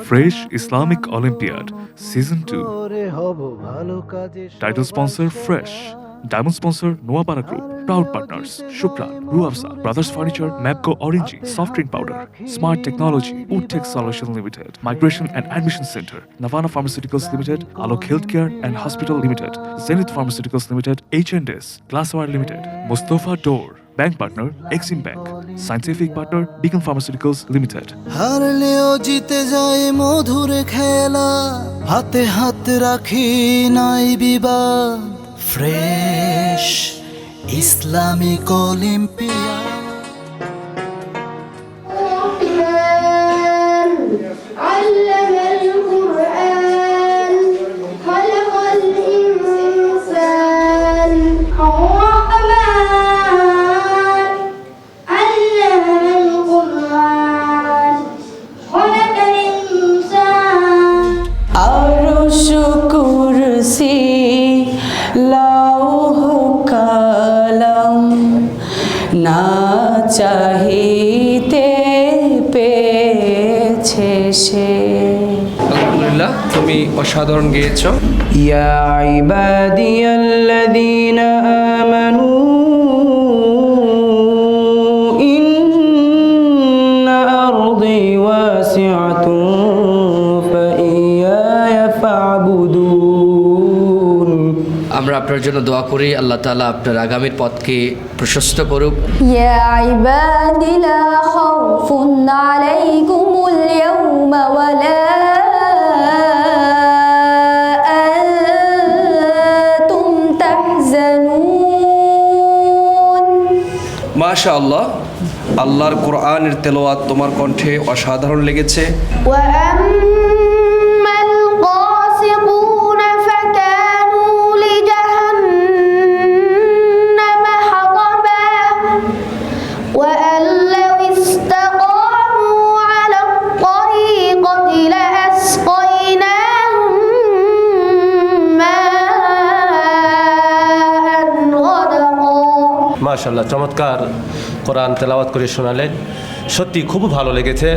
Fresh Islamic Olympiad Season 2. Title sponsor Fresh. Diamond sponsor Noabara Group. Proud partners Shukran, Ruafza, Brothers Furniture, Mapco Orange, Soft Drink Powder, Smart Technology, Woodtech Solutions Limited, Migration and Admission Center, Navana Pharmaceuticals Limited, Alok Healthcare and Hospital Limited, Zenith Pharmaceuticals Limited, H&S, Glasswire Limited, Mustafa Door, Bank partner Exim Bank, Scientific partner Beacon Pharmaceuticals Limited. হারলেও জিতে যায় মধুর খেলা, হাতে হাত রাখি নাই বিবাদ। Fresh Islamic olympiad. না চাহিতে পেয়েছে সে। আলহামদুলিল্লাহ, তুমি অসাধারণ গেয়েছো। ইয়া ইবাদিয়াল্লাযীনা আমানু ইন্না আরদি ওয়াসিআতুন ফাইয়ায়া ফা'বুদুন। আমরা আপনার জন্য দোয়া করি, আল্লাহ তাআলা আপনার আগামীর পথকে প্রশস্ত করুক। ইয়া ইবাদি লা খাউফুন আলাইকুমুল ইয়াওমা ওয়া লা আনতুম তাহজানুন। মাশাআল্লাহ, আল্লাহর কোরআনের তেলাওয়াত তোমার কণ্ঠে অসাধারণ লেগেছে। ওয়া আম্মাল কাসিকুনা ফাকানু লিজাহান্নামা হাতাবা ওয়া আল্লাউ ইসতাকামু আলা الطريقতি লাআসকাইনাহুম মাআন গাদাকা। মাশাআল্লাহ, চমৎকার কোরআন তেলাওয়াত করে শোনালেন, সত্যি খুব ভালো লেগেছে।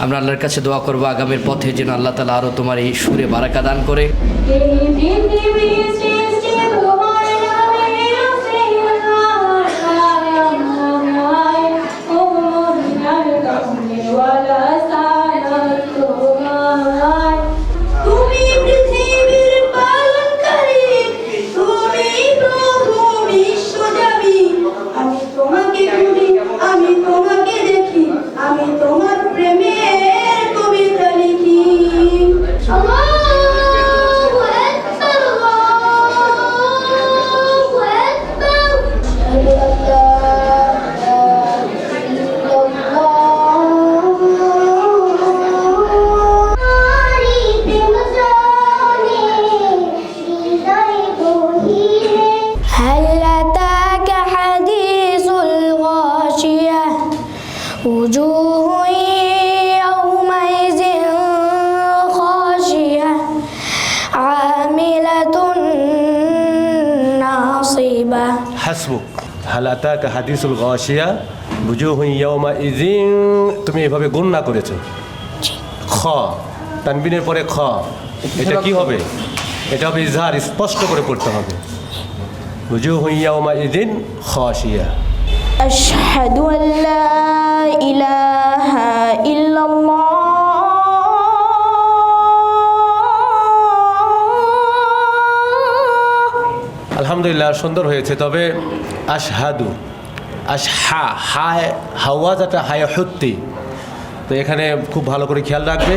আমরা আল্লাহর কাছে দোয়া করবো আগামীর পথে যেন আল্লাহ তাআলা আরো তোমার এই সুরে বারাকা দান করে। হাসবুক হাল আতাকা হাদিসুল গাশিয়া বুজুহু ইয়াওমাইযিন। তুমি এভাবে গুণনা করেছো। খ তানবিনের পরে খ, এটা কি হবে? এটা হবে ইজহার, স্পষ্ট করে পড়তে হবে। বুজুহু ইয়াওমাইযিন খাশিয়া। আশহাদু আল্লা ইলাহা ইল্লাল্লাহ আলহামদুলিল্লাহ, সুন্দর হয়েছে। তবে আশহাদু আশহা হায় হাওয়াজাটা হায় হত্যি, তো এখানে খুব ভালো করে খেয়াল রাখবে।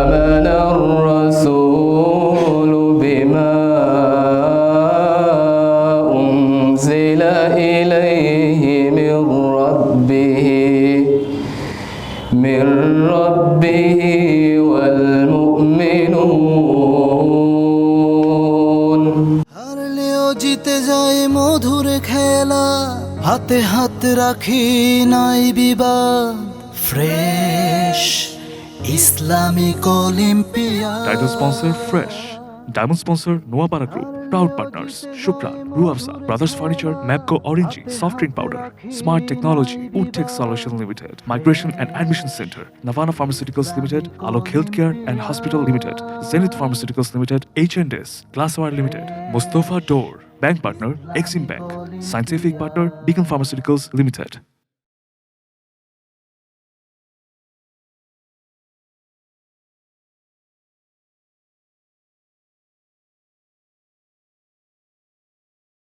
আমানার রাসূলু বিমা উনজিলা ইলাইহি মির রাব্বিহি ওয়াল মুমিনুন। হারলেও জিতে যায় মধুর খেলা হাতে হাত রাখি নাই বিবাদ fresh Islamic olympiad Title sponsor Fresh. Diamond sponsor Noapara Group. Proud partners Shukran, Ruafsa, Brothers Furniture, Mapco Orange, Soft Drink Powder, Smart Technology, Woodtech Solution Limited, Migration and Admission Center, Navana Pharmaceuticals Limited, Alok Healthcare and Hospital Limited, Zenith Pharmaceuticals Limited, H&S, Glasswire Limited, Mustafa Door, Bank Partner Exim Bank, Scientific Partner Beacon Pharmaceuticals Limited.